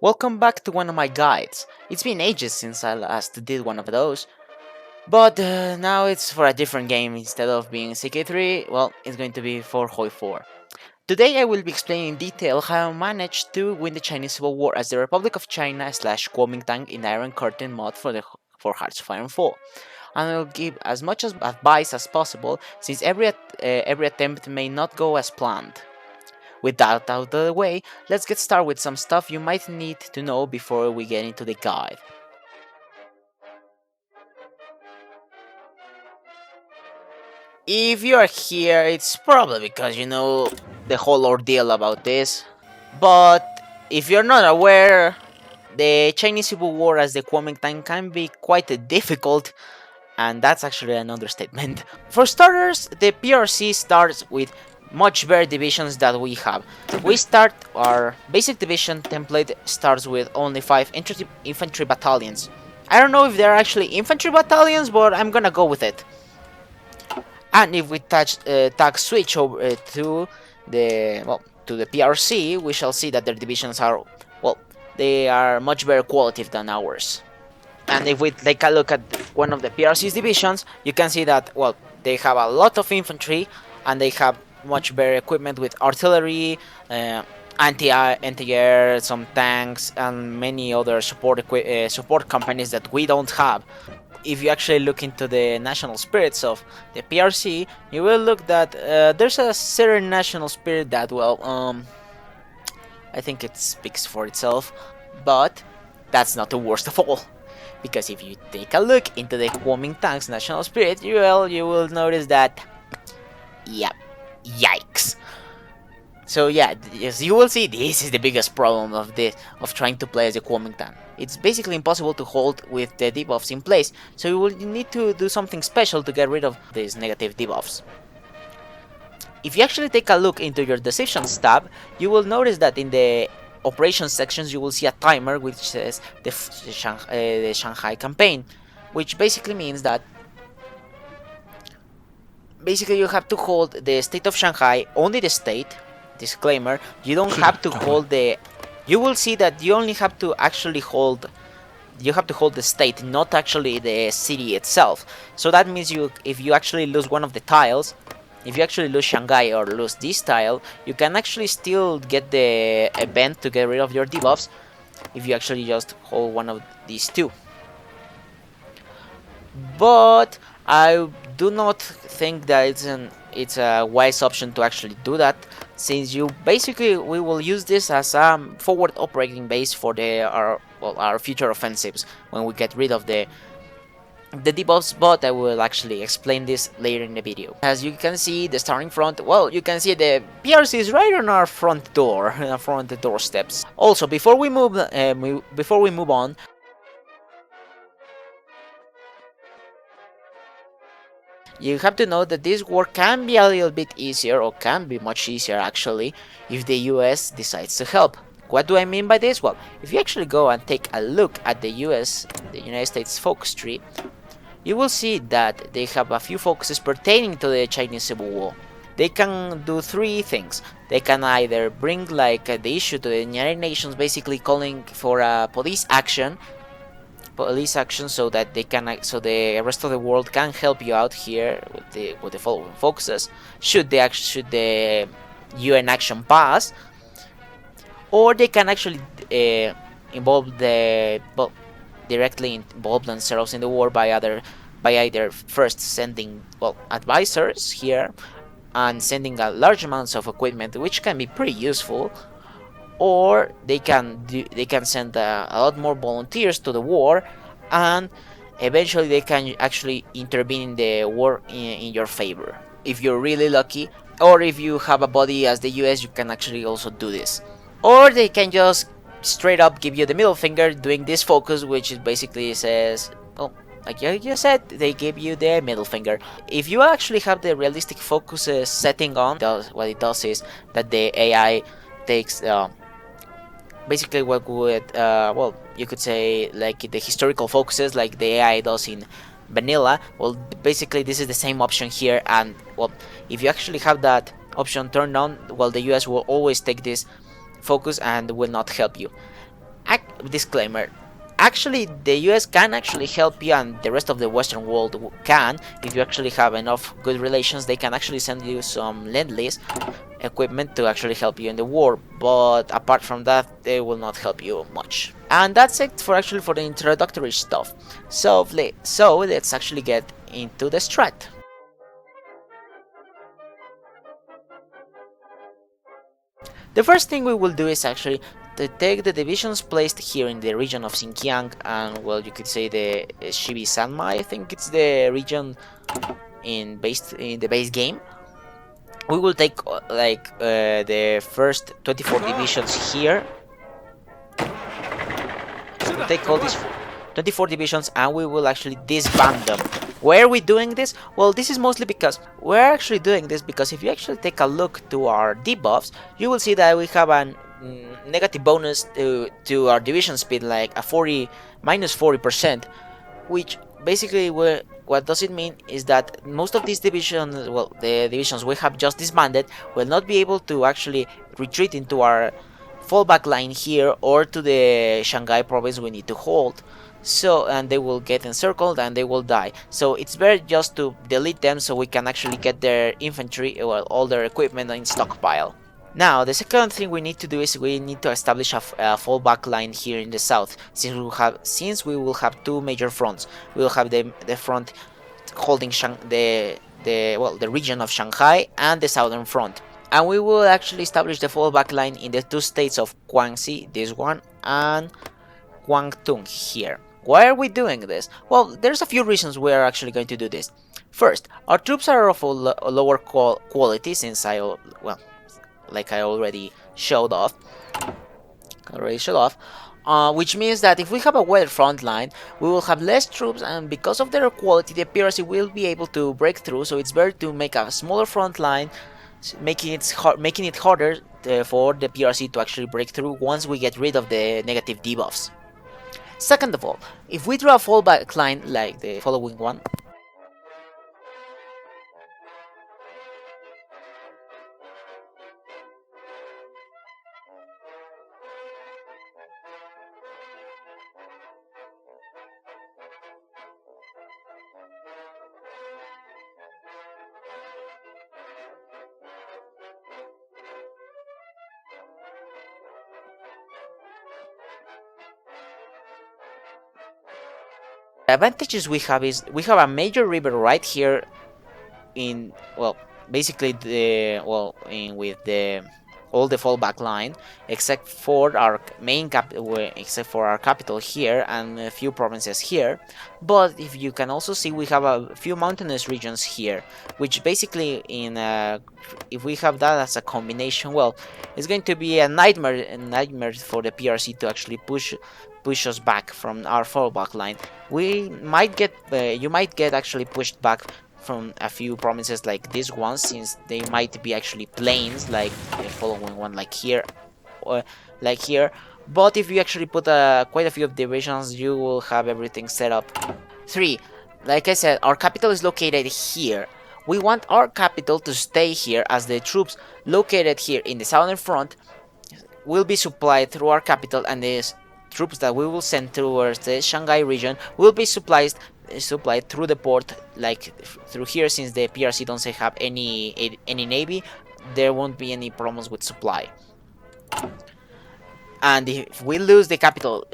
Welcome back to one of my guides. It's been ages since I last did one of those, but now it's for a different game. Instead of being CK3, well, it's going to be for Hoi4. Today I will be explaining in detail how I managed to win the Chinese Civil War as the Republic of China slash Kuomintang in Iron Curtain mod for Hearts of Iron 4. And I will give as much advice as possible since every attempt may not go as planned. With that out of the way, let's get started with some stuff you might need to know before we get into the guide. If you are here, it's probably because you know the whole ordeal about this. But if you're not aware, the Chinese Civil War as the Kuomintang can be quite difficult, and that's actually an understatement. For starters, the PRC starts with much better divisions that we have. Our basic division template starts with only 5 infantry battalions. I don't know if they're actually infantry battalions, but I'm gonna go with it. And if we tag switch over to the PRC, we shall see that their divisions are, they are much better quality than ours. And if we take a look at one of the PRC's divisions, you can see that, they have a lot of infantry, and they have much better equipment with artillery, anti-air, some tanks, and many other support companies that we don't have. If you actually look into the national spirits of the PRC, you will look that there's a certain national spirit that, I think it speaks for itself, but that's not the worst of all. Because if you take a look into the Kuomintang's national spirit, you will notice that, yikes. So yeah, as you will see, this is the biggest problem of trying to play as a Kuomintang. It's basically impossible to hold with the debuffs in place, so you will need to do something special to get rid of these negative debuffs. If you actually take a look into your decisions tab, you will notice that in the operations sections you will see a timer which says the Shanghai Campaign, which basically means that you have to hold the state of Shanghai, only the state. Disclaimer, you don't have to hold the... You will see that you only have to actually hold... You have to hold the state, not actually the city itself. So that means if you actually lose one of the tiles, if you actually lose Shanghai or lose this tile, you can actually still get the event to get rid of your debuffs if you actually just hold one of these two. But I do not think that it's a wise option to actually do that, since we will use this as a forward operating base for our future offensives when we get rid of the debuffs, but I will actually explain this later in the video. As you can see, the starting front, you can see the PRC is right on our front door, our front doorsteps. Also, before we move on, you have to know that this war can be a little bit easier, or can be much easier actually, if the US decides to help. What do I mean by this? Well, if you actually go and take a look at the United States focus tree, you will see that they have a few focuses pertaining to the Chinese Civil War. They can do 3 things. They can either bring the issue to the United Nations, basically calling for a police action so that the rest of the world can help you out here with the following focuses should the UN action pass, or they can actually directly involve themselves in the war by either first sending advisors here and sending a large amounts of equipment, which can be pretty useful, or they can send a lot more volunteers to the war, and eventually they can actually intervene in the war in your favor. If you're really lucky, or if you have a buddy as the US, you can actually also do this. Or they can just straight up give you the middle finger doing this focus, which basically says, like I just said, they give you the middle finger. If you actually have the realistic focus setting on, what it does is that the AI takes basically what would you could say like the historical focuses like the AI does in vanilla. Basically this is the same option here, and if you actually have that option turned on, the US will always take this focus and will not help you. Disclaimer. Actually, the US can actually help you, and the rest of the Western world can. If you actually have enough good relations, they can actually send you some lend-lease equipment to actually help you in the war. But apart from that, they will not help you much. And that's it for the introductory stuff. So let's actually get into the strat. The first thing we will do is actually to take the divisions placed here in the region of Xinjiang, and well, you could say the Shibi Sanma, I think it's the region in the base game. We will take the first 24 divisions here. We'll take all these 24 divisions and we will actually disband them. Why are we doing this? Well, this is mostly because we're actually doing this because if you actually take a look to our debuffs, you will see that we have a negative bonus to our division speed, like a minus 40%, which basically what does it mean is that most of these divisions, well, the divisions we have just disbanded, will not be able to actually retreat into our fallback line here or to the Shanghai province we need to hold. So, and they will get encircled and they will die. So it's better just to delete them so we can actually get their infantry, well, all their equipment in stockpile. Now, the second thing we need to do is we need to establish a fallback line here in the south, since we will have two major fronts. We will have the front holding the region of Shanghai and the southern front. And we will actually establish the fallback line in the two states of Guangxi, this one, and Guangdong here. Why are we doing this? Well, there's a few reasons we are actually going to do this. First, our troops are of a lower quality, since like I already showed off. Which means that if we have a wider front line, we will have less troops, and because of their quality, the PRC will be able to break through. So it's better to make a smaller front line, making it harder for the PRC to actually break through once we get rid of the negative debuffs. Second of all, if we draw a fallback line like the following one, the advantages we have is we have a major river right here in, well, basically with all the fallback line except for our capital here and a few provinces here. But if you can also see, we have a few mountainous regions here, which basically if we have that as a combination, well, it's going to be a nightmare for the PRC to actually push us back from our fallback line. You might get actually pushed back from a few provinces like this one, since they might be actually plains, like the following one, like here, or like here. But if you actually put quite a few of divisions, you will have everything set up. 3. Like I said, our capital is located here. We want our capital to stay here, as the troops located here in the southern front will be supplied through our capital, and these troops that we will send towards the Shanghai region will be supplied through the port, like through here. Since the PRC don't have any navy, there won't be any problems with supply. And if we lose the capital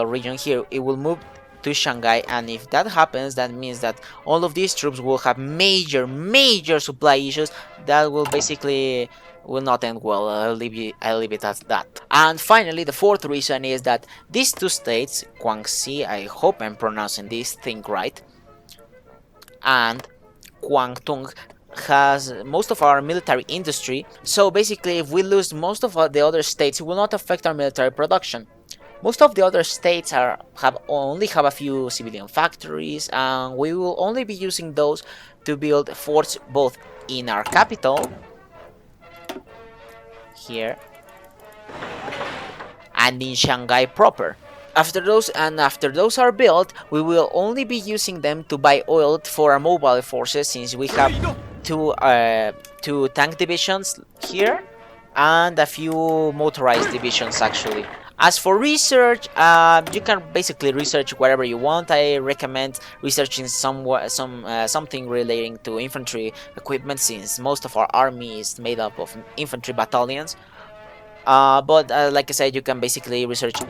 region here, it will move to Shanghai, and if that happens, that means that all of these troops will have major supply issues that will basically will not end well. I'll leave it at that. And finally, the fourth reason is that these two states, Guangxi, I hope I'm pronouncing this thing right, and Guangdong, has most of our military industry. So basically, if we lose most of the other states, it will not affect our military production. Most of the other states only have a few civilian factories, and we will only be using those to build forts both in our capital here and in Shanghai proper. After those are built, we will only be using them to buy oil for our mobile forces, since we have two tank divisions here and a few motorized divisions actually. As for research, you can basically research whatever you want. I recommend researching something relating to infantry equipment, since most of our army is made up of infantry battalions. But like I said, you can basically research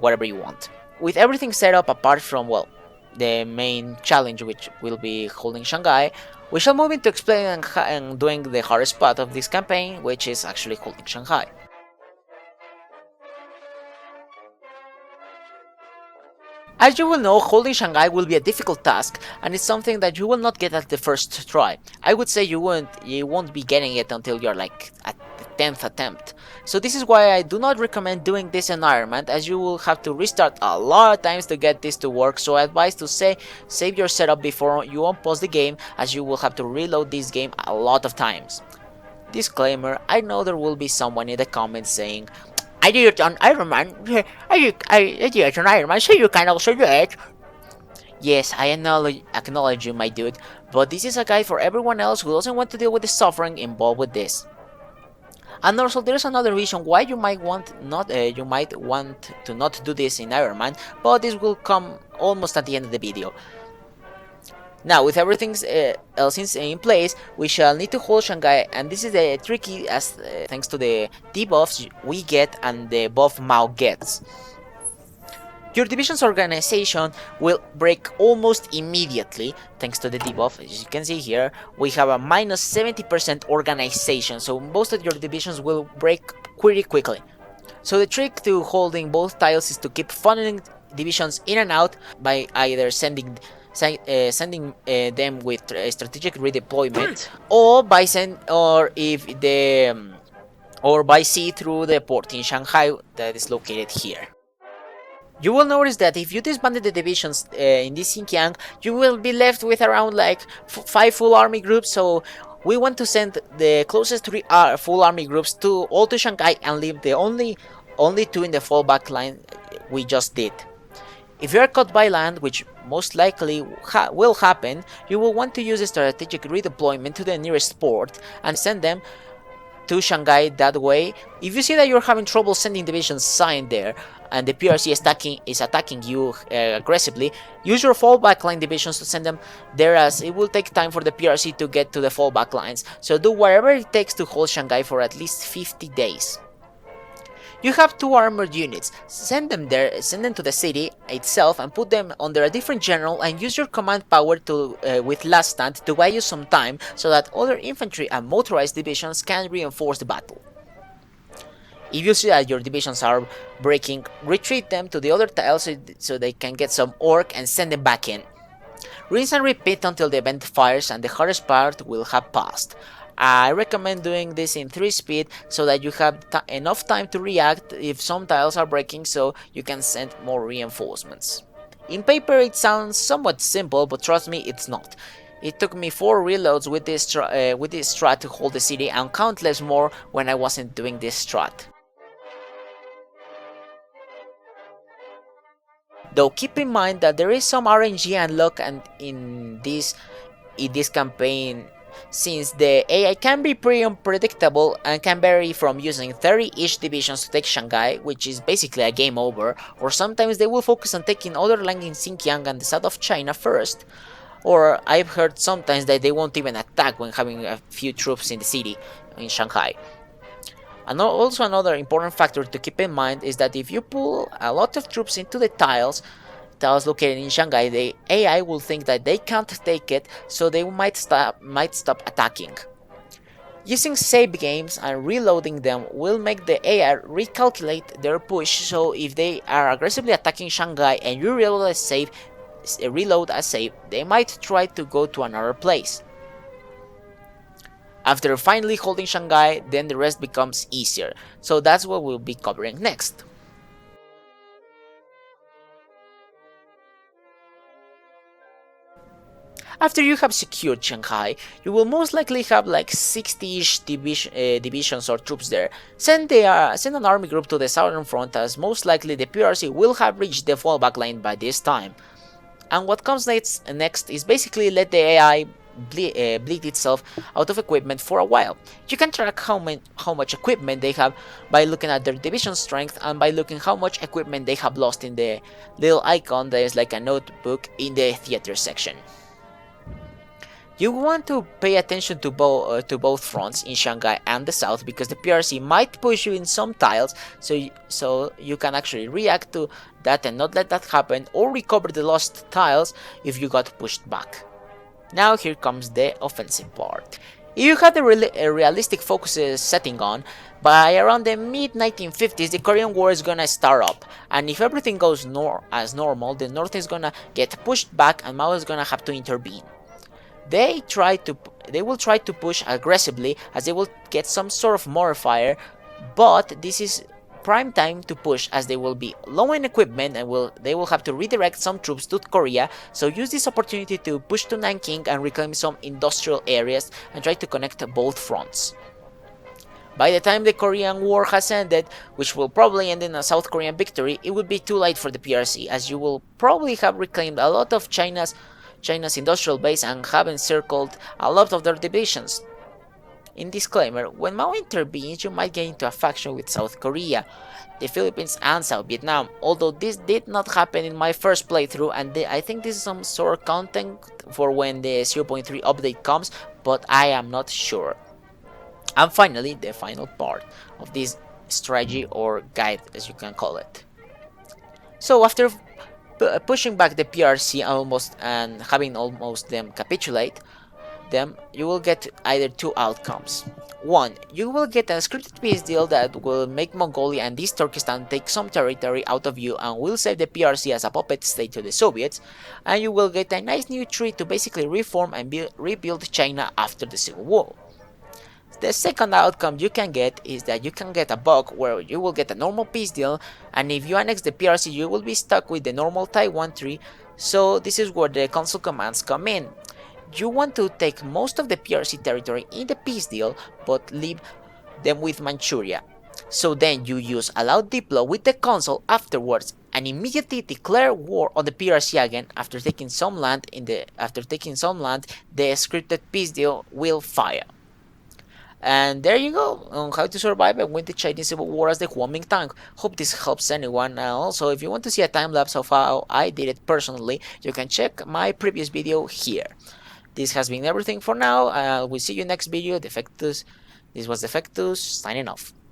whatever you want. With everything set up apart from, well, the main challenge, which will be holding Shanghai, we shall move into explaining and doing the hardest part of this campaign, which is actually holding Shanghai. As you will know, holding Shanghai will be a difficult task, and it's something that you will not get at the first try. I would say you won't be getting it until you're like at the 10th attempt. So this is why I do not recommend doing this environment, as you will have to restart a lot of times to get this to work. So I advise to save your setup before you unpause the game, as you will have to reload this game a lot of times. Disclaimer, I know there will be someone in the comments saying, I did it on Iron Man. I did it on Iron Man, so you can also do it. Yes, I acknowledge you, my dude, but this is a guide for everyone else who doesn't want to deal with the suffering involved with this. And also, there's another reason why you might want to not do this in Iron Man, but this will come almost at the end of the video. Now, with everything else in place, we shall need to hold Shanghai, and this is tricky as thanks to the debuffs we get and the buff Mao gets. Your division's organization will break almost immediately thanks to the debuff. As you can see here, we have a minus 70% organization, so most of your divisions will break pretty quickly. So the trick to holding both tiles is to keep funneling divisions in and out by either sending them with strategic redeployment, or by sea through the port in Shanghai that is located here. You will notice that if you disbanded the divisions in this Xinjiang, you will be left with around like 5 full army groups. So we want to send the closest 3 full army groups all to Shanghai and leave the only 2 in the fallback line we just did. If you are caught by land, which most likely will happen, you will want to use a strategic redeployment to the nearest port and send them to Shanghai that way. If you see that you're having trouble sending divisions signed there and the PRC is attacking you aggressively, use your fallback line divisions to send them there, as it will take time for the PRC to get to the fallback lines. So do whatever it takes to hold Shanghai for at least 50 days. You have 2 armored units, send them to the city itself and put them under a different general, and use your command power with last stand to buy you some time so that other infantry and motorized divisions can reinforce the battle. If you see that your divisions are breaking, retreat them to the other tiles so they can get some orc and send them back in. Rinse and repeat until the event fires and the hardest part will have passed. I recommend doing this in 3 speed so that you have enough time to react if some tiles are breaking, so you can send more reinforcements. In paper it sounds somewhat simple, but trust me, it's not. It took me 4 reloads with this strat to hold the city, and countless more when I wasn't doing this strat. Though keep in mind that there is some RNG and luck in this campaign, since the AI can be pretty unpredictable and can vary from using 30-ish divisions to take Shanghai, which is basically a game over, or sometimes they will focus on taking other land in Xinjiang and the south of China first, or I've heard sometimes that they won't even attack when having a few troops in the city in Shanghai. And also another important factor to keep in mind is that if you pull a lot of troops into the tiles located in Shanghai, the AI will think that they can't take it, so they might stop attacking. Using save games and reloading them will make the AI recalculate their push, so if they are aggressively attacking Shanghai and you reload a save, they might try to go to another place. After finally holding Shanghai, then the rest becomes easier, so that's what we'll be covering next. After you have secured Shanghai, you will most likely have like 60-ish divisions or troops there. Send an army group to the southern front, as most likely the PRC will have reached the fallback line by this time. And what comes next is basically let the AI bleed itself out of equipment for a while. You can track how much equipment they have by looking at their division strength and by looking how much equipment they have lost in the little icon that is like a notebook in the theater section. You want to pay attention to both fronts in Shanghai and the south, because the PRC might push you in some tiles, so you can actually react to that and not let that happen, or recover the lost tiles if you got pushed back. Now here comes the offensive part. If you have a realistic focus setting on, by around the mid-1950s the Korean War is gonna start up, and if everything goes as normal, the North is gonna get pushed back and Mao is gonna have to intervene. They will try to push aggressively, as they will get some sort of mortar fire, but this is prime time to push, as they will be low in equipment and they will have to redirect some troops to Korea. So use this opportunity to push to Nanking and reclaim some industrial areas and try to connect both fronts. By the time the Korean War has ended, which will probably end in a South Korean victory, it would be too late for the PRC, as you will probably have reclaimed a lot of China's industrial base and have encircled a lot of their divisions. In disclaimer, when Mao intervenes, you might get into a faction with South Korea, the Philippines and South Vietnam, although this did not happen in my first playthrough, and I think this is some sort of content for when the 0.3 update comes, but I am not sure. And finally, the final part of this strategy, or guide as you can call it. So after pushing back the PRC and having almost them capitulate them, you will get either two outcomes. One, you will get a scripted peace deal that will make Mongolia and East Turkestan take some territory out of you and will save the PRC as a puppet state to the Soviets, and you will get a nice new tree to basically reform and rebuild China after the Civil War. The second outcome you can get is that you can get a bug where you will get a normal peace deal, and if you annex the PRC you will be stuck with the normal Taiwan tree, so this is where the console commands come in. You want to take most of the PRC territory in the peace deal, but leave them with Manchuria. So then you use allow diplo with the console afterwards and immediately declare war on the PRC again. After taking some land, the scripted peace deal will fire. And there you go, on how to survive and win the Chinese Civil War as the Kuomintang. Hope this helps anyone. Also, if you want to see a time lapse of how I did it personally, you can check my previous video here. This has been everything for now. We'll see you next video. This was Defectus signing off.